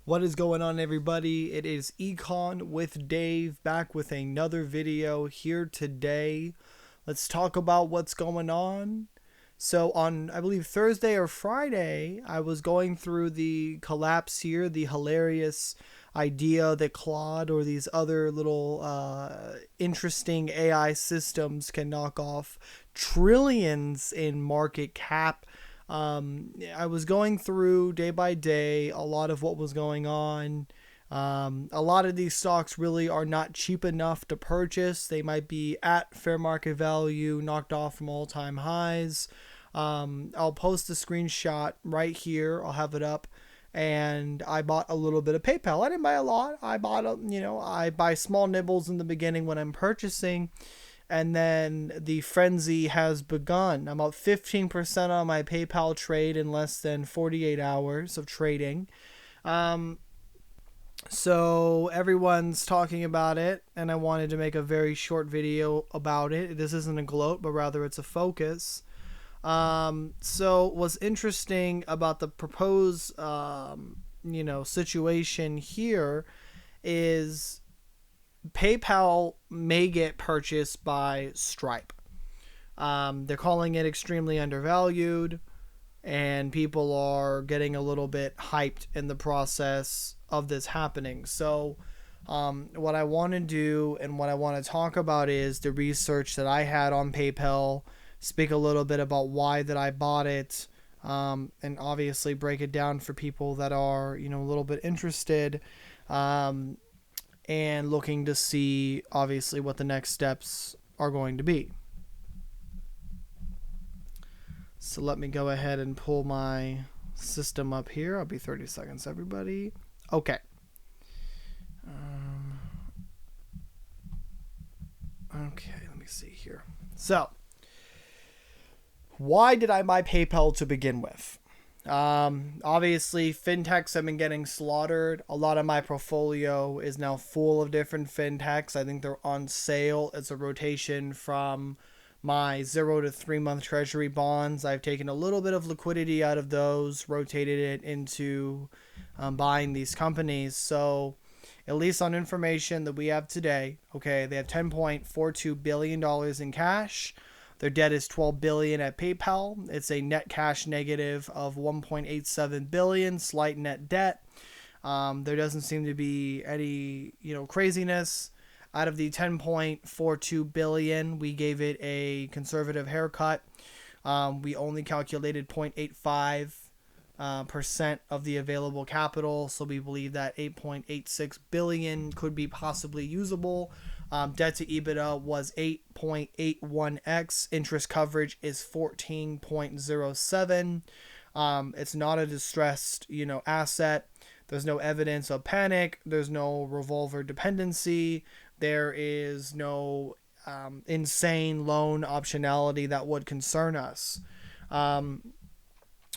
What is going on, everybody? It is Econ with Dave back with another video here today. Let's talk about what's going on. So, on I believe Thursday or Friday, I was going through the collapse here, the hilarious idea that Claude or these other little interesting AI systems can knock off trillions in market cap. I was going through day by day a lot of what was going on. A lot of these stocks really are not cheap enough to purchase. They might be at fair market value, knocked off from all time highs. I'll post a screenshot right here. I'll have it up. And I bought a little bit of PayPal. I didn't buy a lot. I buy small nibbles in the beginning when I'm purchasing, and then the frenzy has begun. I'm up 15% on my PayPal trade in less than 48 hours of trading. Um, so everyone's talking about it, and I wanted to make a very short video about it. This isn't a gloat, but rather it's a focus. So what's interesting about the proposed, situation here is PayPal may get purchased by Stripe. They're calling it extremely undervalued, and people are getting a little bit hyped in the process of this happening. So, what I want to do and what I want to talk about is the research that I had on PayPal, speak a little bit about why that I bought it, and obviously break it down for people that are, a little bit interested. And looking to see obviously what the next steps are going to be. So let me go ahead and pull my system up here. I'll be 30 seconds, everybody. Okay. Okay, let me see here. So, why did I buy PayPal to begin with? Obviously, fintechs have been getting slaughtered. A lot of my portfolio is now full of different fintechs. I think they're on sale. It's a rotation from my 0 to 3 month treasury bonds. I've taken a little bit of liquidity out of those, rotated it into buying these companies. So, at least on information that we have today, okay, they have $10.42 billion in cash. Their debt is $12 billion at PayPal. It's a net cash negative of $1.87 billion, slight net debt. There doesn't seem to be any, craziness. Out of the $10.42 billion, we gave it a conservative haircut. We only calculated 0.85% of the available capital, so we believe that 8.86 billion could be possibly usable. Debt to EBITDA was 8.81x. Interest coverage is 14.07. It's not a distressed, asset. There's no evidence of panic. There's no revolver dependency. There is no insane loan optionality that would concern us.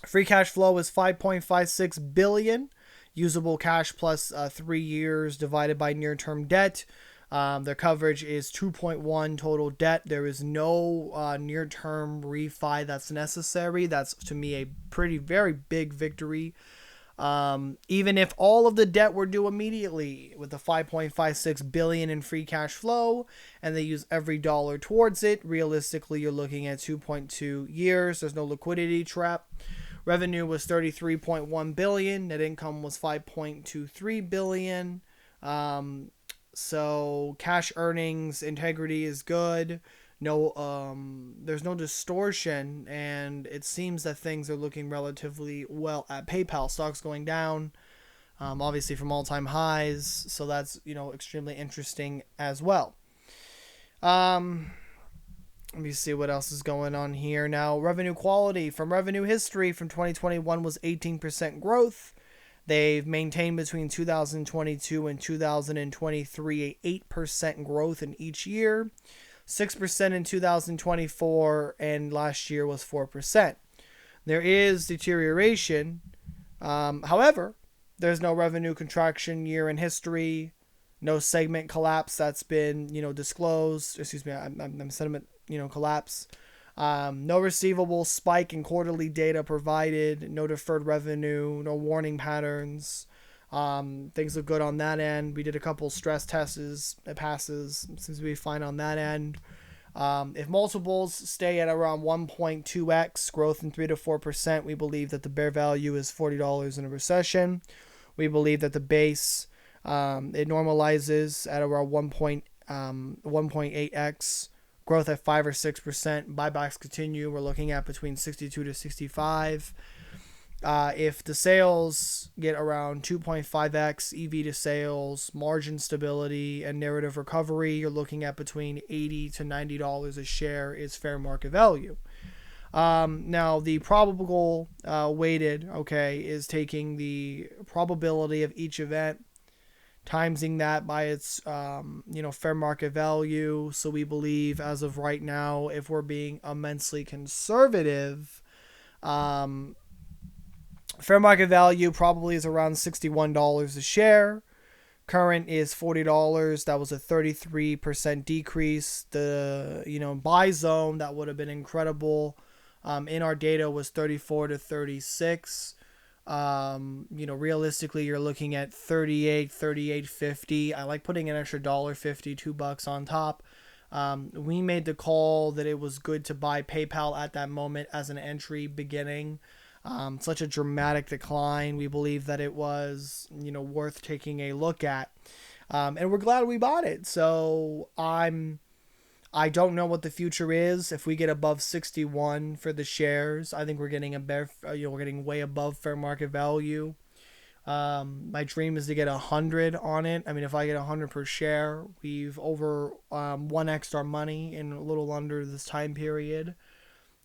Free cash flow is 5.56 billion. Usable cash plus 3 years divided by near-term debt. Their coverage is 2.1 total debt. There is no near-term refi that's necessary. That's, to me, a very big victory. Even if all of the debt were due immediately with the 5.56 billion in free cash flow, and they use every dollar towards it, realistically, you're looking at 2.2 years. There's no liquidity trap. Revenue was 33.1 billion. Net income was 5.23 billion. So cash earnings integrity is good. No, there's no distortion, and it seems that things are looking relatively well at PayPal. Stocks going down, obviously from all-time highs, so that's extremely interesting as well. Let me see what else is going on here now. Revenue quality from revenue history from 2021 was 18% growth. They've maintained between 2022 and 2023 a 8% growth in each year. 6% in 2024, and last year was 4%. There is deterioration. However, there's no revenue contraction year in history, no segment collapse that's been, disclosed. Excuse me, I'm sentiment, collapse. No receivable spike in quarterly data provided, no deferred revenue, no warning patterns. Things look good on that end. We did a couple stress tests. It passes. Seems to be fine on that end. If multiples stay at around 1.2x growth in 3 to 4%, we believe that the bear value is $40 in a recession. We believe that the base it normalizes at around 1.8x growth at 5 or 6%. Buybacks continue. We're looking at between 62 to 65. If the sales get around 2.5x EV to sales, margin stability, and narrative recovery, you're looking at between $80 to $90 a share is fair market value. Now, the probable weighted, is taking the probability of each event, timesing that by its, fair market value. So we believe as of right now, if we're being immensely conservative, fair market value probably is around $61 a share. Current is $40. That was a 33% decrease. The buy zone that would have been incredible in our data was 34 to 36. Realistically, you're looking at 38.50. I like putting an extra $1.50, $2 on top. We made the call that it was good to buy PayPal at that moment as an entry beginning. Such a dramatic decline. We believe that it was, worth taking a look at. And we're glad we bought it. So I don't know what the future is. If we get above 61 for the shares, I think we're getting we're getting way above fair market value. My dream is to get 100 on it. I mean, if I get 100 per share, we've over 1x our money in a little under this time period.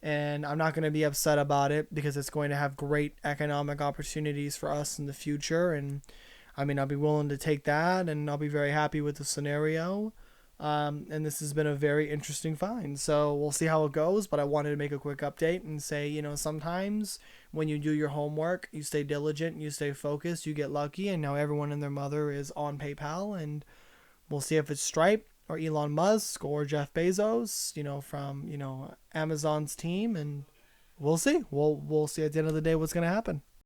And I'm not going to be upset about it because it's going to have great economic opportunities for us in the future. And I mean, I'll be willing to take that, and I'll be very happy with the scenario. And this has been a very interesting find. So we'll see how it goes. But I wanted to make a quick update and say, sometimes when you do your homework, you stay diligent, you stay focused, you get lucky. And now everyone and their mother is on PayPal. And we'll see if it's Stripe or Elon Musk or Jeff Bezos, from, Amazon's team. And we'll see. We'll see at the end of the day what's going to happen.